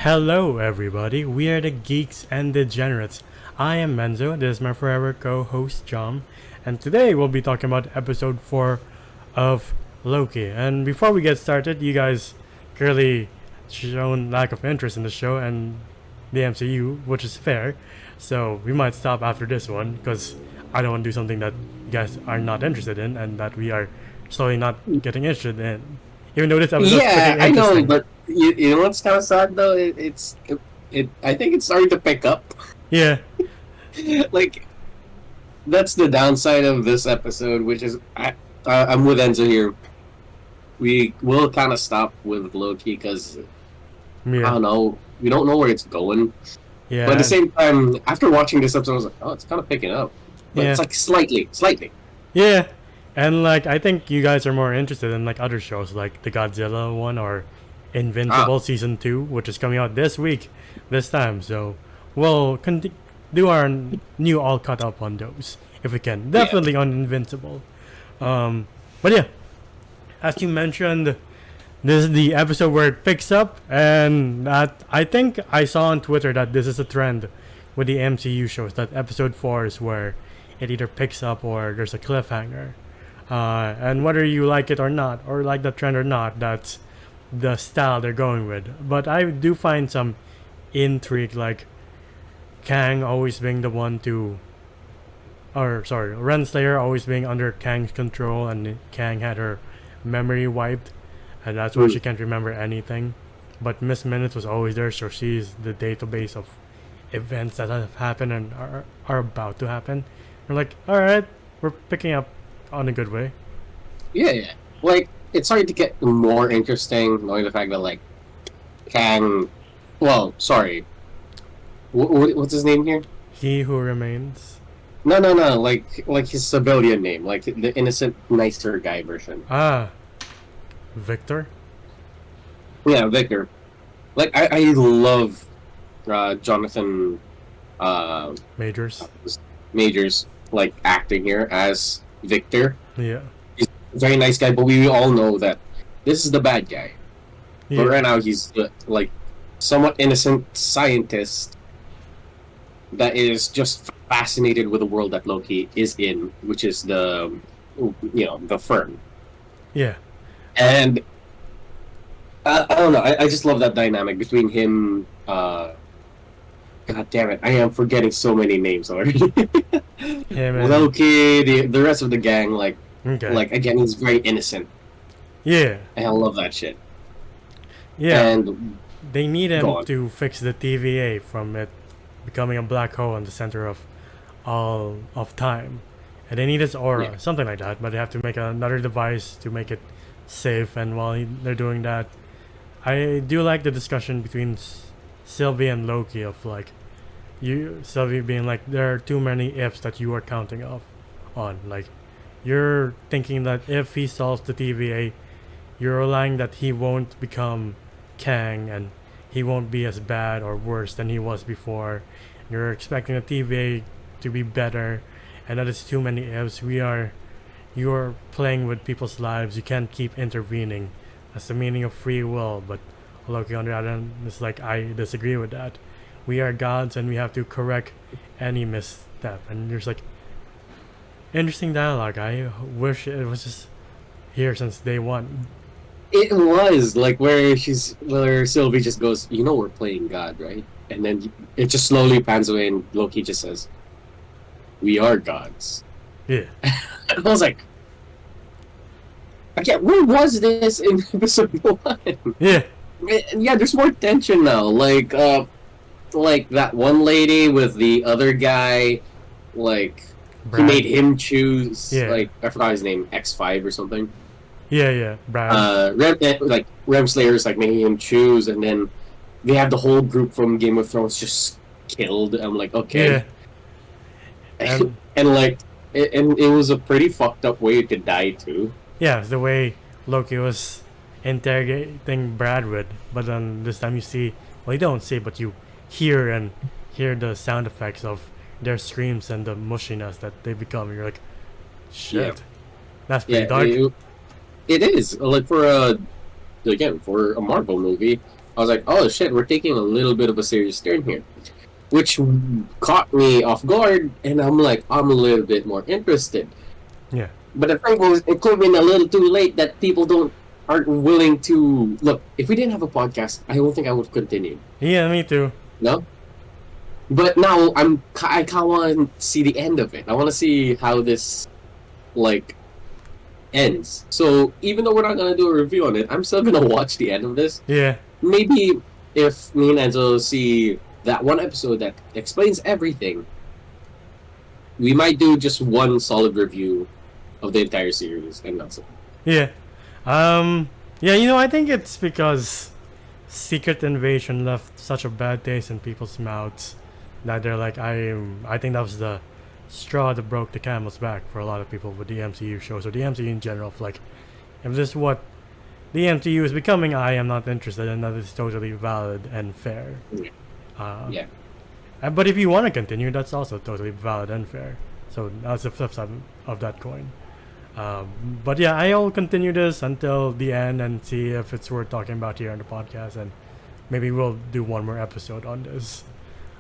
Hello, everybody. We are the Geeks and Degenerates. I am Menzo. This is my forever co-host John, and today we'll be talking about episode 4 of Loki. And before we get started, you guys clearly shown lack of interest in the show and the MCU, which is fair. So we might stop after this one because I don't want to do something that you guys are not interested in and that we are slowly not getting interested in. Even though this episode Yeah, I know, but you know what's kind of sad though? I think it's starting to pick up. Yeah. Like, that's the downside of this episode, which is I'm with Enzo here. We will kind of stop with Loki because I don't know, we don't know where it's going. Yeah. But at the same time, after watching this episode, I was like, oh, it's kind of picking up. But it's like slightly. Yeah. And like I think you guys are more interested in like other shows like the Godzilla one or Invincible season 2, which is coming out this time. So we'll do our new all caught up on those if we can. Definitely on Invincible. But yeah, as you mentioned, this is the episode where it picks up, and that I think I saw on Twitter that this is a trend with the MCU shows, that episode 4 is where it either picks up or there's a cliffhanger. And whether you like it or not, or like the trend or not, that's the style they're going with. But I do find some intrigue, like Kang always being the one to, Renslayer always being under Kang's control, and Kang had her memory wiped, and that's why she can't remember anything. But Miss Minutes was always there, so she's the database of events that have happened and are about to happen. We're like, alright, we're picking up on a good way. Yeah. Like, it's starting to get more interesting, knowing the fact that, like, Kang... Well, sorry. What's his name here? He Who Remains. No. Like his civilian name. Like, the innocent, nicer guy version. Victor? Yeah, Victor. Like, I love Jonathan... Majors, like, acting here as Victor. Yeah. He's a very nice guy, but we all know that this is the bad guy. Yeah. But right now he's like somewhat innocent scientist that is just fascinated with the world that Loki is in, which is the firm. Yeah. And I don't know, I just love that dynamic between him. God damn it, I am forgetting so many names already. Yeah, man. Loki, the rest of the gang, like again, he's very innocent. Yeah. And I love that shit. Yeah. And they need him to fix the TVA from it becoming a black hole in the center of all of time. And they need his aura, something like that, but they have to make another device to make it safe, and while they're doing that, I do like the discussion between Sylvie and Loki of like, Sylvie being like, there are too many ifs that you are counting on. Like, you're thinking that if he solves the TVA, you're relying that he won't become Kang and he won't be as bad or worse than he was before. You're expecting the TVA to be better, and that is too many ifs. You're playing with people's lives. You can't keep intervening. That's the meaning of free will. But Loki, on the other hand, is like, I disagree with that. We are gods and we have to correct any misstep. And there's like interesting dialogue. I wish it was just here since day one. It was like where Sylvie just goes, you know, we're playing God, right? And then it just slowly pans away and Loki just says, we are gods. Yeah. I was like, okay, where was this in episode 1? Yeah. Yeah, there's more tension now. Like that one lady with the other guy, like Brad. He made him choose. Yeah. Like, I forgot his name, X5 or something. Yeah, Brad. Remslayer's like making him choose, and then they have the whole group from Game of Thrones just killed. I'm like, okay. Yeah. And it was a pretty fucked up way to die too. Yeah, the way Loki was interrogating Brad with, but then this time you don't see, but you hear the sound effects of their screams and the mushiness that they become. You're like, shit, that's pretty dark. It is like for a Marvel movie. I was like, oh shit, we're taking a little bit of a serious turn here, which caught me off guard, and I'm like, I'm a little bit more interested. Yeah. But the thing was, it could have been a little too late that people aren't willing to look. If we didn't have a podcast, I don't think I would continue. Yeah, me too. No. But now I kind of want to see the end of it. I want to see how this ends. So even though we're not gonna do a review on it, I'm still gonna watch the end of this. Yeah. Maybe if me and Enzo see that one episode that explains everything, we might do just one solid review of the entire series, and that's it. Yeah. Yeah, I think it's because Secret Invasion left such a bad taste in people's mouths that they're like, I think that was the straw that broke the camel's back for a lot of people with the MCU shows, or the MCU in general. Like, if this is what the MCU is becoming, I am not interested, and that is totally valid and fair. Yeah. But if you want to continue, that's also totally valid and fair. So that's the flip side of that coin. But yeah, I'll continue this until the end and see if it's worth talking about here on the podcast, and maybe we'll do one more episode on this.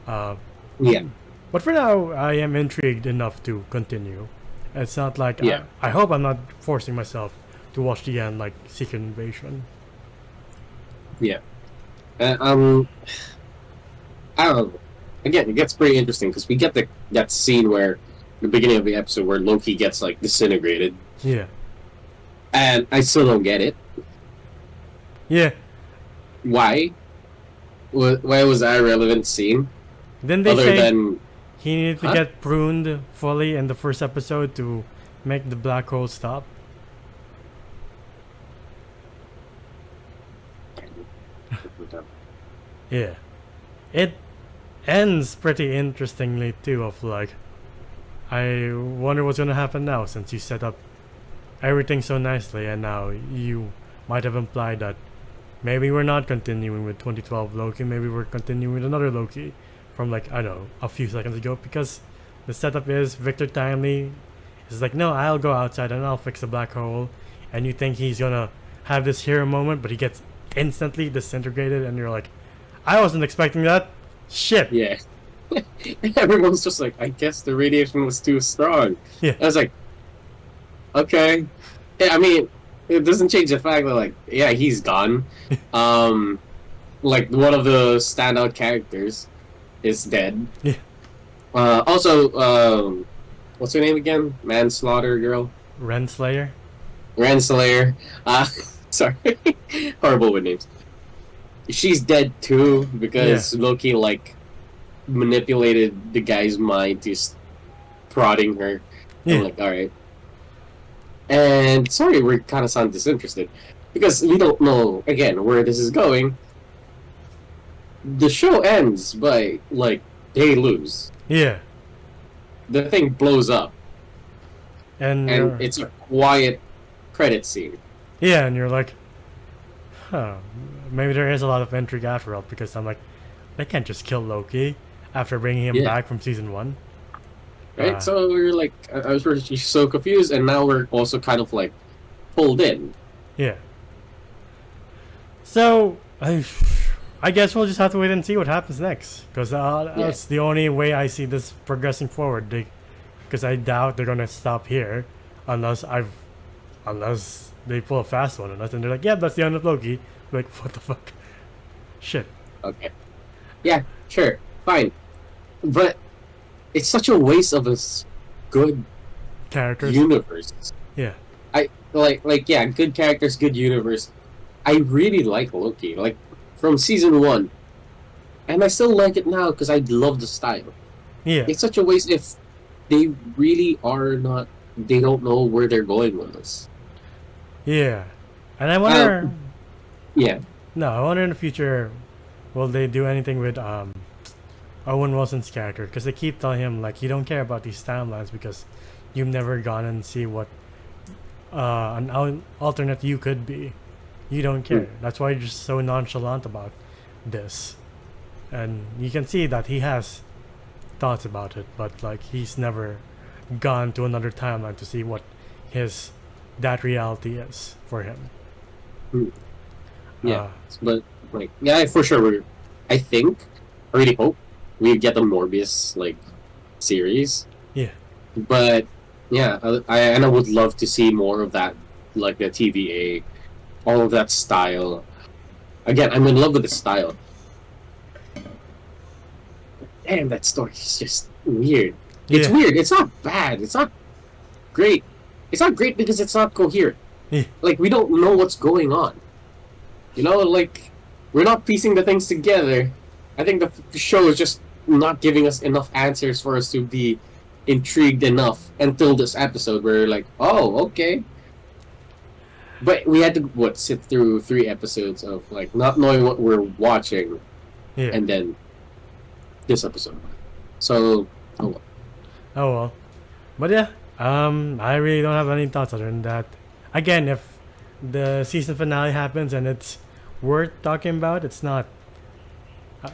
Yeah. But for now, I am intrigued enough to continue. It's not like Yeah. I hope I'm not forcing myself to watch the end like Secret Invasion. Yeah. I don't know. Again, it gets pretty interesting because we get that scene where the beginning of the episode where Loki gets disintegrated. Yeah. And I still don't get it. Yeah. Why? Why was that a relevant scene? Then they Other say than he needed to get pruned fully in the first episode to make the black hole stop. Yeah. It ends pretty interestingly too, of I wonder what's gonna happen now, since you set up everything so nicely, and now you might have implied that maybe we're not continuing with 2012 Loki, maybe we're continuing with another Loki from I don't know, a few seconds ago, because the setup is Victor Timely is no, I'll go outside and I'll fix the black hole, and you think he's gonna have this hero moment, but he gets instantly disintegrated, and you're like, I wasn't expecting that. Shit. Yeah. Everyone's just I guess the radiation was too strong. Yeah. I was like, okay. Yeah, I mean, it doesn't change the fact that yeah, he's gone. One of the standout characters is dead. Yeah. Also, what's her name again? Manslaughter girl? Renslayer? Renslayer. Sorry. Horrible with names. She's dead too because Loki manipulated the guy's mind to prodding her. Yeah. I'm alright. And sorry, we kind of sound disinterested because we don't know again where this is going. The show ends by they lose. Yeah. The thing blows up, And it's a quiet credit scene. yeah, and you're like, huh, maybe there is a lot of intrigue after all, because I'm like, they can't just kill Loki after bringing him back from season 1. Right? So we're I was so confused, and now we're also kind of pulled in. Yeah. So, I guess we'll just have to wait and see what happens next, because that's the only way I see this progressing forward. Because I doubt they're gonna stop here, unless they pull a fast one on us, and they're like, "Yeah, that's the end of Loki." Like, what the fuck? Shit. Okay. Yeah, sure, fine, but it's such a waste of a good Characters. universe. Yeah. I yeah, good characters, good universe. I really like Loki, from season 1, and I still like it now because I love the style. Yeah. It's such a waste if they really are not. They don't know where they're going with this. Yeah. And I wonder. Yeah. No, I wonder in the future, will they do anything with Owen Wilson's character? Because they keep telling him you don't care about these timelines because you've never gone and see what an alternate you could be. You don't care. That's why you're just so nonchalant about this. And you can see that he has thoughts about it, but he's never gone to another timeline to see what that reality is for him. Yeah, but Like, yeah, for sure. I think, I really hope we get a Morbius like series. Yeah. But yeah, I would love to see more of that, like the TVA, all of that style. Again, I'm in love with the style. Damn, that story is just weird. It's weird. It's not bad. It's not great. It's not great because it's not coherent. Yeah. Like, we don't know what's going on. You know, like, we're not piecing the things together. I think the show is just not giving us enough answers for us to be intrigued enough until this episode where we're like, oh, okay. But we had to, sit through 3 episodes of, like, not knowing what we're watching. Yeah. And then this episode. So, oh well. Oh well. But yeah, I really don't have any thoughts other than that. Again, if the season finale happens and it's worth talking about, it's not.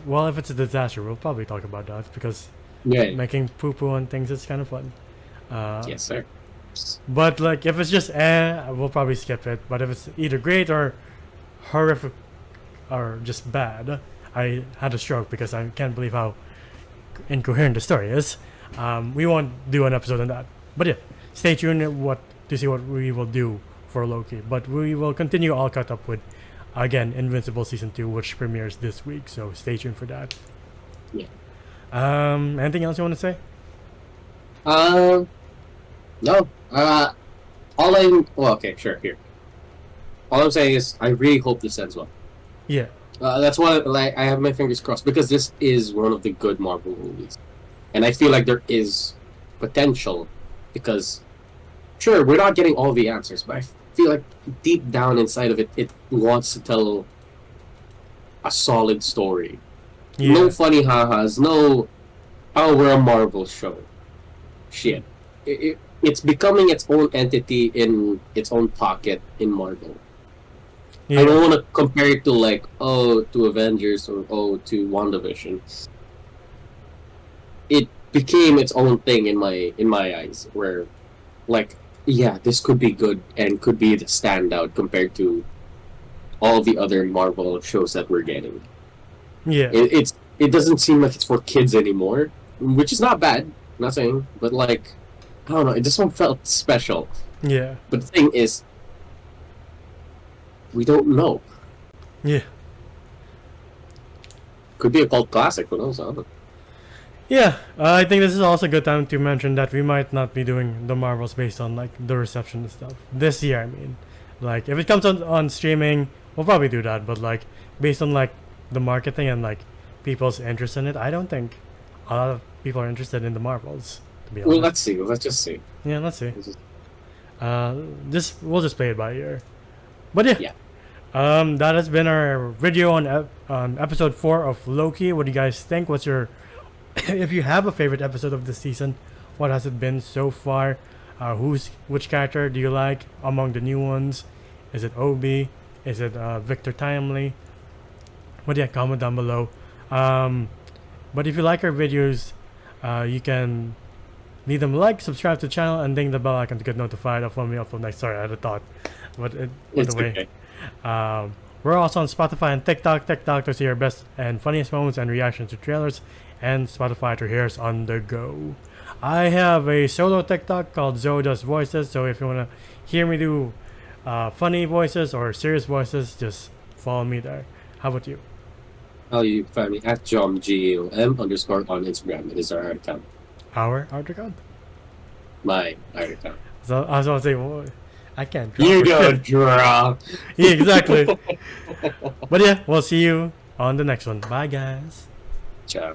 Well, if it's a disaster, we'll probably talk about that because making poo-poo on things is kind of fun. Yes, sir. But like, if it's just we'll probably skip it. But if it's either great or horrific or just bad, I had a stroke because I can't believe how incoherent the story is. We won't do an episode on that. But yeah, stay tuned to see what we will do for Loki. But we will continue all caught up with, again, Invincible Season 2, which premieres this week. So stay tuned for that. Yeah. Anything else you want to say? No. Okay, sure, here. All I'm saying is, I really hope this ends well. Yeah. That's why I have my fingers crossed, because this is one of the good Marvel movies. And I feel like there is potential, because, sure, we're not getting all the answers, but I feel like deep down inside of it, it wants to tell a solid story. Yeah. No funny ha-has, no, oh, we're a Marvel show. Shit. It's becoming its own entity in its own pocket in Marvel. Yeah. I don't want to compare it to, like, to Avengers or to WandaVision. It became its own thing in my eyes, where, like, yeah, this could be good and could be the standout compared to all the other Marvel shows that we're getting. Yeah, it doesn't seem like it's for kids anymore, which is not bad. I'm not saying, but like, I don't know, it just felt special. Yeah. But the thing is, we don't know. Yeah. Could be a cult classic, who knows? Yeah, I think this is also a good time to mention that we might not be doing the Marvels based on like the reception and stuff this year. I mean, like if it comes on streaming, we'll probably do that. But like based on like the marketing and like people's interest in it, I don't think a lot of people are interested in the Marvels. To be honest. Well, let's see. Let's just see. Yeah, let's see. We'll just play it by ear. But yeah. That has been our video on episode 4 of Loki. What do you guys think? What's your if you have a favorite episode of the season, what has it been so far? Which character do you like among the new ones? Is it Obi? Is it Victor Timely? But yeah, comment down below. But if you like our videos, you can leave them a like, subscribe to the channel, and ding the bell icon to get notified of when we upload next. Sorry, I had a thought, but either way. Okay. We're also on Spotify and TikTok. TikTok to see our best and funniest moments and reactions to trailers, and Spotify to hear us on the go. I have a solo TikTok called Zoe Does Voices, so if you want to hear me do funny voices or serious voices, just follow me there. How about you? You can find me at JomGUM _ on Instagram. It is our art account. Our art account? My art account. So I was going to say, well, I can't draw. You don't draw. Yeah, exactly. But yeah, we'll see you on the next one. Bye, guys. Ciao.